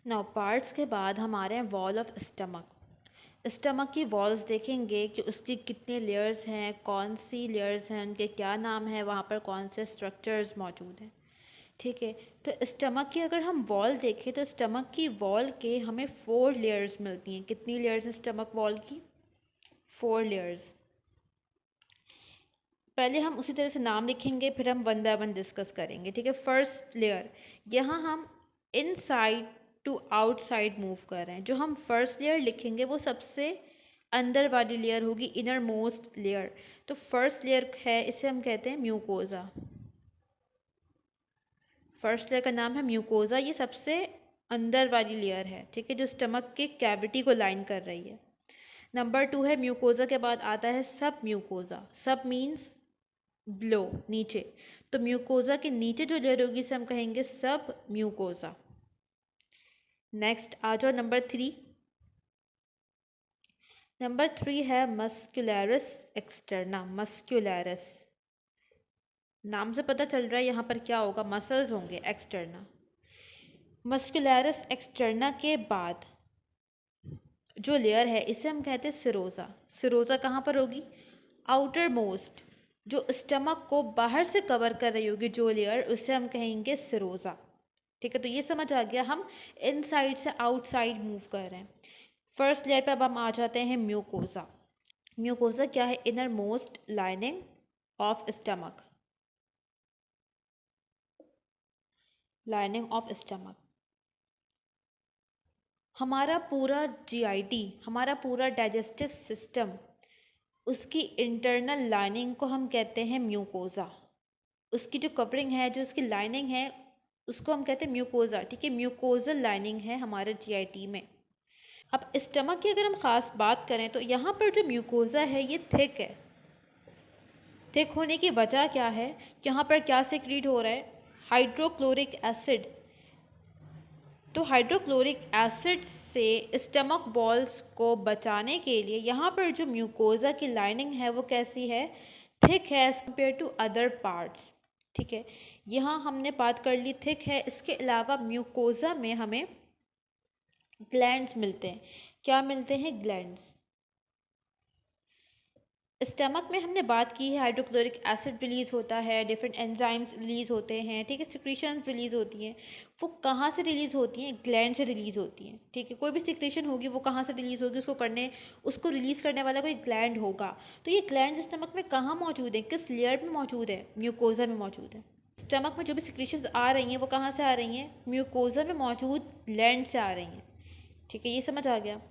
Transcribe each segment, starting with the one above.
Now parts के बाद हमारे हैं वॉल ऑफ स्टमक। स्टमक की वॉल्स देखेंगे कि उसकी कितने लेयर्स हैं, कौन सी लेयर्स हैं, उनके क्या नाम है, वहाँ पर कौन से स्ट्रक्चर्स मौजूद हैं। ठीक है, तो स्टमक की अगर हम वॉल देखें तो स्टमक की वॉल के हमें 4 लेयर्स मिलती हैं। कितनी लेयर्स हैं स्टमक वॉल की? 4 लेयर्स। पहले हम उसी तरह से नाम लिखेंगे, फिर हम वन बाय वन डिस्कस करेंगे। ठीक है, फर्स्ट लेयर, यहाँ हम इनसाइड टू आउटसाइड मूव कर रहे हैं। जो हम फर्स्ट लेयर लिखेंगे वो सबसे अंदर वाली लेयर होगी, इनर मोस्ट लेयर। तो फर्स्ट लेयर है, इसे हम कहते हैं म्यूकोजा। फर्स्ट लेयर का नाम है म्यूकोजा, ये सबसे अंदर वाली लेयर है। ठीक है, जो स्टमक के कैविटी को लाइन कर रही है। नंबर 2 है म्यूकोजा के बाद आता है सब म्यूकोजा। सब मीन्स ब्लो, नीचे। तो म्यूकोजा के नीचे जो लेयर होगी इसे हम कहेंगे सब म्यूकोजा। नेक्स्ट आ जाओ नंबर 3। नंबर 3 है मस्कुलरिस एक्सटर्ना। मस्कुलरिस नाम से पता चल रहा है यहाँ पर क्या होगा, मसल्स होंगे एक्सटर्ना। मस्कुलरिस एक्सटर्ना के बाद जो लेयर है इसे हम कहते हैं सिरोजा। सिरोजा कहाँ पर होगी? आउटर मोस्ट, जो स्टमक को बाहर से कवर कर रही होगी जो लेयर, उसे हम कहेंगे सिरोजा। ठीक है, तो ये समझ आ गया हम इनसाइड से आउटसाइड मूव कर रहे हैं। फर्स्ट लेयर पे अब हम आ जाते हैं म्यूकोजा। म्यूकोजा क्या है? Inner most lining of stomach. Lining of stomach. हमारा पूरा जीआईटी, हमारा पूरा डाइजेस्टिव सिस्टम, उसकी इंटरनल लाइनिंग को हम कहते हैं म्यूकोजा। उसकी जो कवरिंग है, जो उसकी लाइनिंग है, उसको हम कहते हैं म्यूकोजा। ठीक है, म्यूकोजल लाइनिंग है हमारे जीआईटी में। अब स्टमक की अगर हम ख़ास बात करें तो यहाँ पर जो म्यूकोजा है ये थिक है। थिक होने की वजह क्या है? यहाँ पर क्या सिक्रीट हो रहा है? Hydrochloric acid. तो हाइड्रोक्लोरिक एसिड से स्टमक वॉल्स को बचाने के लिए यहाँ पर जो म्यूकोजा की लाइनिंग है वो कैसी है? थिक है as compare to other parts. ठीक है, यहाँ हमने बात कर ली थिक है। इसके अलावा म्यूकोजा में हमें ग्लैंड्स मिलते हैं। क्या मिलते हैं? ग्लैंड्स। स्टमक में हमने बात की है, हाइड्रोक्लोरिक एसिड रिलीज़ होता है, डिफरेंट एंजाइम्स रिलीज़ होते हैं। ठीक है, सिक्रीशंस रिलीज़ होती हैं। वो कहाँ से रिलीज़ होती हैं? ग्लैंड से रिलीज़ होती हैं। ठीक है, कोई भी सिक्रीशन होगी वो कहाँ से रिलीज़ होगी? उसको रिलीज़ करने वाला कोई ग्लैंड होगा। तो ये ग्लैंड स्टमक में कहाँ मौजूद है? किस लेयर में मौजूद है? म्यूकोजा में मौजूद है। स्टमक में जो भी सिक्रीशंस आ रही हैं वो कहाँ से आ रही हैं? म्यूकोजा में मौजूद ग्लैंड से आ रही हैं। ठीक है, ये समझ आ गया।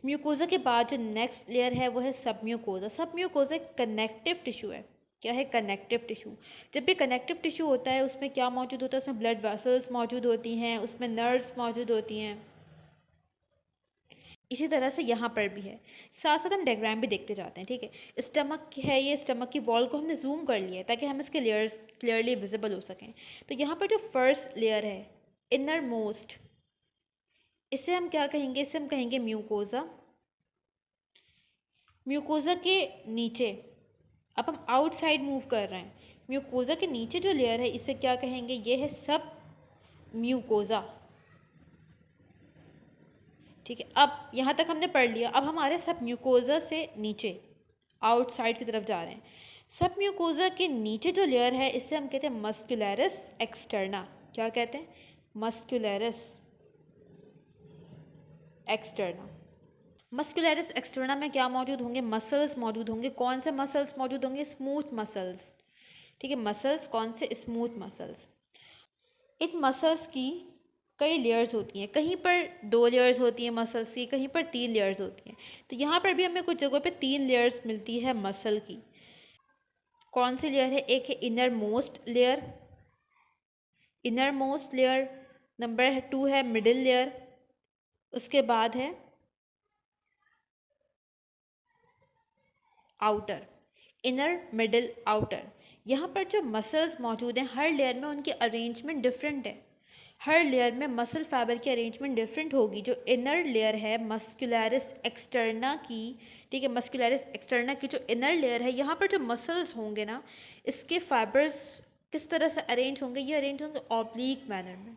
म्यूकोजा के बाद जो नेक्स्ट लेयर है वो है सब म्यूकोजा। सब म्यूकोजा एक कनेक्टिव टिश्यू है। क्या है? Connective tissue. जब भी कनेक्टिव टिश्यू होता है उसमें क्या मौजूद होता है? उसमें ब्लड वेसल्स मौजूद होती हैं, उसमें नर्व्स मौजूद होती हैं। इसी तरह से यहाँ पर भी है। साथ साथ हम डायग्राम भी देखते जाते हैं। ठीक है, स्टमक है, ये स्टमक की वॉल को हमने जूम कर लिया है ताकि हम इसके लेयर्स क्लियरली विजिबल हो सकें। तो यहाँ पर जो फर्स्ट लेयर है, इनर मोस्ट, इसे हम क्या कहेंगे? इसे हम कहेंगे म्यूकोजा। म्यूकोजा के नीचे अब हम आउटसाइड मूव कर रहे हैं। म्यूकोजा के नीचे जो लेयर है इसे क्या कहेंगे? ये है सब म्यूकोजा। ठीक है, अब यहाँ तक हमने पढ़ लिया। अब हमारे सब म्यूकोजा से नीचे आउटसाइड की तरफ जा रहे हैं। सब म्यूकोजा के नीचे जो लेयर है इसे हम कहते हैं मस्कुलरिस एक्सटर्ना। क्या कहते हैं? Muscularis externa. मस्कुलरिस एक्सटर्ना में क्या मौजूद होंगे? मसल्स मौजूद होंगे। कौन से मसल्स मौजूद होंगे? Smooth muscles. ठीक है, मसल्स कौन से? Smooth muscles. इन मसल्स की कई लेयर्स होती हैं। कहीं पर 2 लेयर्स होती हैं मसल्स की, कहीं पर 3 लेयर्स होती हैं। तो यहाँ पर भी हमें कुछ जगहों पे 3 लेयर्स मिलती है मसल की। कौन सी लेयर है? एक है inner most layer. Inner most layer. Number 2 है मिडिल लेयर। उसके बाद है आउटर। Inner, middle, outer. यहाँ पर जो मसल्स मौजूद हैं हर लेयर में उनकी अरेंजमेंट डिफरेंट है। हर लेयर में मसल फाइबर की अरेंजमेंट डिफरेंट होगी। जो इनर लेयर है मस्कुलरिस एक्सटर्ना की, ठीक है, मस्कुलरिस एक्सटर्ना की जो इनर लेयर है, यहाँ पर जो मसल्स होंगे ना, इसके फाइबर्स किस तरह से अरेंज होंगे? ये अरेंज होंगे ऑब्लीक मैनर में।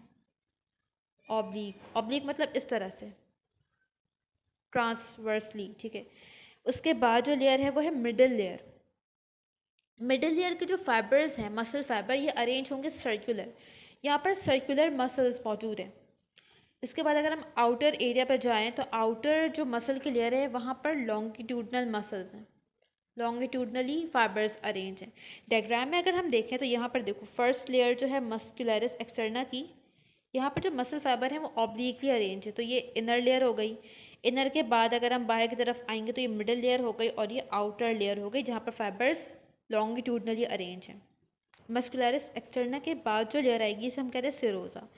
ऑब्लिक, ऑब्लिक मतलब इस तरह से ट्रांसवर्सली, ठीक है। उसके बाद जो लेयर है वो है मिडल लेयर। मिडल लेयर के जो फाइबर्स हैं, मसल फाइबर, ये अरेंज होंगे सर्कुलर, यहाँ पर सर्कुलर मसल्स मौजूद हैं। इसके बाद अगर हम आउटर एरिया पर जाएं तो आउटर जो मसल की लेयर है वहाँ पर लॉन्गिट्यूडनल मसल्स हैं, लॉन्गिट्यूडनली फाइबर्स अरेंज हैं। डायग्राम में अगर हम देखें तो यहाँ पर देखो, फर्स्ट लेयर जो है मस्कुलरिस एक्सटर्ना की, यहाँ पर जो मसल फाइबर है वो ऑब्लिकली अरेंज है, तो ये इनर लेयर हो गई। इनर के बाद अगर हम बाहर की तरफ आएंगे तो ये मिडल लेयर हो गई और ये आउटर लेयर हो गई जहाँ पर फाइबर्स लॉन्गिट्यूडनली अरेंज हैं। मस्कुलरिस एक्सटर्ना के बाद जो लेयर आएगी इसे हम कहते हैं सिरोजा।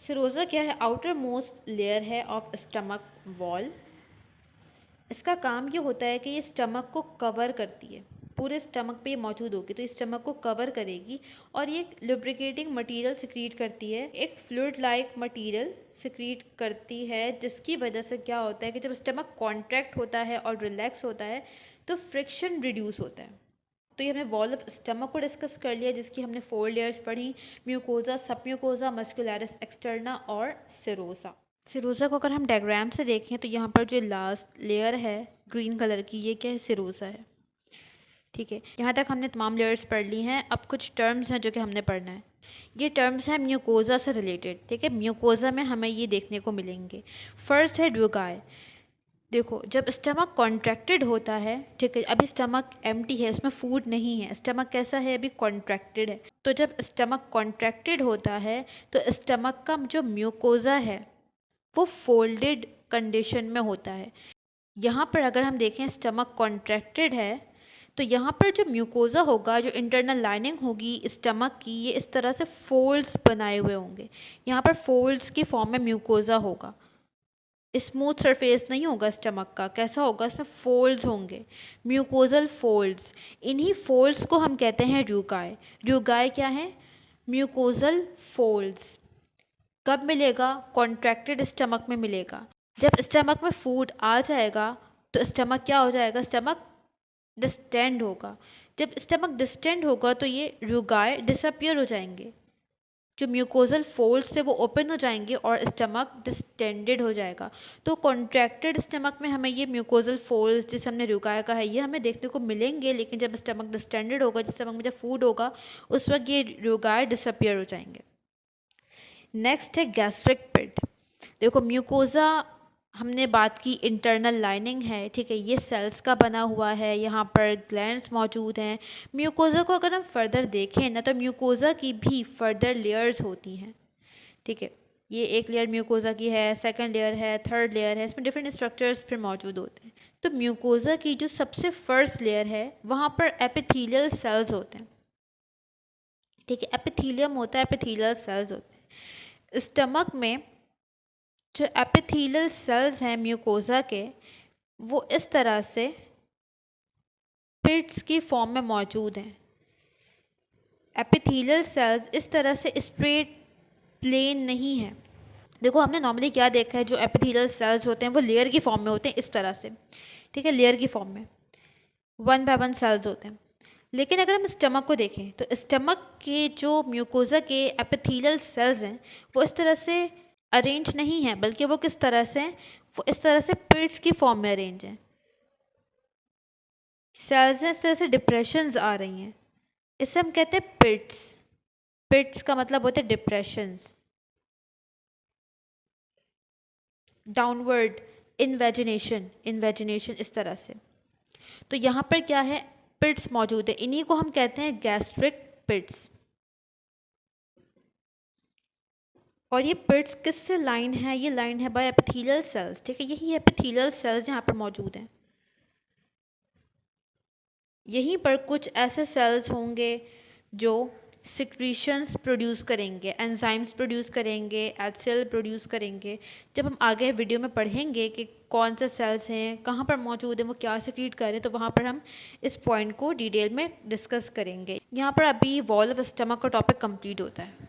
सिरोजा क्या है? आउटर मोस्ट लेयर है ऑफ स्टमक वॉल। इसका काम ये होता है कि ये स्टमक को कवर करती है, पूरे स्टमक पे ये मौजूद होगी तो ये स्टमक को कवर करेगी और ये एक लुब्रिकेटिंग मटेरियल सिक्रीट करती है, एक फ्लूइड लाइक मटेरियल सिक्रीट करती है, जिसकी वजह से क्या होता है कि जब स्टमक कॉन्ट्रैक्ट होता है और रिलैक्स होता है तो फ्रिक्शन रिड्यूस होता है। तो ये हमने वॉल ऑफ स्टमक को डिस्कस कर लिया जिसकी हमने 4 लेयर्स पढ़ी, म्यूकोजा, सबम्यूकोजा, मस्कुलरिस एक्सटर्ना और सिरोसा। सिरोसा को अगर हम डायग्राम से देखें तो यहाँ पर जो लास्ट लेयर है ग्रीन कलर की, ये क्या है? सिरोसा है, ठीक है। यहाँ तक हमने तमाम लेयर्स पढ़ ली हैं। अब कुछ टर्म्स हैं जो कि हमने पढ़ना है। ये टर्म्स हैं म्यूकोजा से रिलेटेड, ठीक है। म्यूकोजा में हमें ये देखने को मिलेंगे। फर्स्ट है ड्यूगाई। देखो, जब स्टमक कॉन्ट्रैक्टेड होता है, ठीक है, अभी स्टमक एम्प्टी है, उसमें फूड नहीं है, स्टमक कैसा है? अभी कॉन्ट्रैक्टेड है। तो जब स्टमक कॉन्ट्रैक्टेड होता है तो स्टमक का जो म्यूकोजा है वो फोल्डेड कंडीशन में होता है। यहाँ पर अगर हम देखें स्टमक कॉन्ट्रैक्टेड है तो यहाँ पर जो म्यूकोजा होगा, जो इंटरनल लाइनिंग होगी स्टमक की, ये इस तरह से फोल्ड्स बनाए हुए होंगे। यहाँ पर फोल्ड्स की फॉर्म में म्यूकोजा होगा, स्मूथ सरफेस नहीं होगा स्टमक का। कैसा होगा? इसमें फोल्ड्स होंगे, म्यूकोजल फोल्ड्स। इन्हीं फोल्ड्स को हम कहते हैं ड्यूगाई। ड्यूगाई क्या है? Mucosal folds. कब मिलेगा? कॉन्ट्रैक्टेड स्टमक में मिलेगा। जब स्टमक में फूड आ जाएगा तो स्टमक क्या हो जाएगा? स्टमक डिस्टेंड होगा। जब स्टमक डिस्टेंड होगा तो ये ड्यूगाई डिसअपियर हो जाएंगे, जो म्यूकोजल फोल्ड्स से वो ओपन हो जाएंगे और स्टमक डिस्टेंडेड हो जाएगा। तो कॉन्ट्रैक्टेड स्टमक में हमें ये म्यूकोजल फोल्ड्स, जिसे हमने ड्यूगाई कहा है, ये हमें देखने को मिलेंगे। लेकिन जब स्टमक डिस्टेंडेड होगा, जिस स्टमक में जब फूड होगा, उस वक्त ये ड्यूगाई डिसअपियर हो जाएंगे। नेक्स्ट है गैस्ट्रिक पिट। देखो, म्यूकोजा हमने बात की इंटरनल लाइनिंग है, ठीक है, ये सेल्स का बना हुआ है, यहाँ पर ग्लैंड्स मौजूद हैं। म्यूकोजा को अगर हम फर्दर देखें ना तो म्यूकोजा की भी फर्दर लेयर्स होती हैं, ठीक है। ये एक लेयर म्यूकोजा की है, सेकंड लेयर है, थर्ड लेयर है, इसमें डिफरेंट स्ट्रक्चर्स फिर मौजूद होते हैं। तो म्यूकोजा की जो सबसे फर्स्ट लेयर है वहाँ पर एपिथेलियल सेल्स होते हैं, ठीक है, एपिथेलियम होता है, एपिथेलियल सेल्स होते हैं। स्टमक में जो एपिथेलियल सेल्स हैं म्यूकोजा के, वो इस तरह से पिट्स की फॉर्म में मौजूद हैं। एपिथेलियल सेल्स इस तरह से स्ट्रेट प्लेन नहीं है। देखो, हमने नॉर्मली क्या देखा है, जो एपिथेलियल सेल्स होते हैं वो लेयर की फॉर्म में होते हैं, इस तरह से, ठीक है, लेयर की फॉर्म में 1 बाय 1 सेल्स होते हैं। लेकिन अगर हम स्टमक को देखें तो स्टमक के जो म्यूकोजा के एपिथेलियल सेल्स हैं वो इस तरह से अरेंज नहीं है, बल्कि वो किस तरह से, वो इस तरह से पिट्स की फॉर्म में अरेंज हैं। सेल्स हैं इस तरह से डिप्रेशंस आ रही हैं, इससे हम कहते हैं पिट्स। पिट्स का मतलब होता है डिप्रेशंस, डाउनवर्ड, इन्वेजिनेशन, इन्वेजिनेशन, इस तरह से। तो यहाँ पर क्या है? पिट्स मौजूद है, इन्हीं को हम कहते हैं गैस्ट्रिक पिट्स। और ये पिट्स किससे लाइन है? ये लाइन है बाय एपिथेलियल सेल्स, ठीक है, यही एपिथेलियल सेल्स यहाँ पर मौजूद हैं। यहीं पर कुछ ऐसे सेल्स होंगे जो सिक्रीशंस प्रोड्यूस करेंगे, एंजाइम्स प्रोड्यूस करेंगे, एसिड प्रोड्यूस करेंगे। जब हम आगे वीडियो में पढ़ेंगे कि कौन से सेल्स हैं, कहाँ पर मौजूद हैं, वो क्या सिक्रीट कर रहे हैं, तो वहाँ पर हम इस पॉइंट को डिटेल में डिस्कस करेंगे। यहाँ पर अभी वॉल ऑफ स्टमक का टॉपिक कंप्लीट होता है।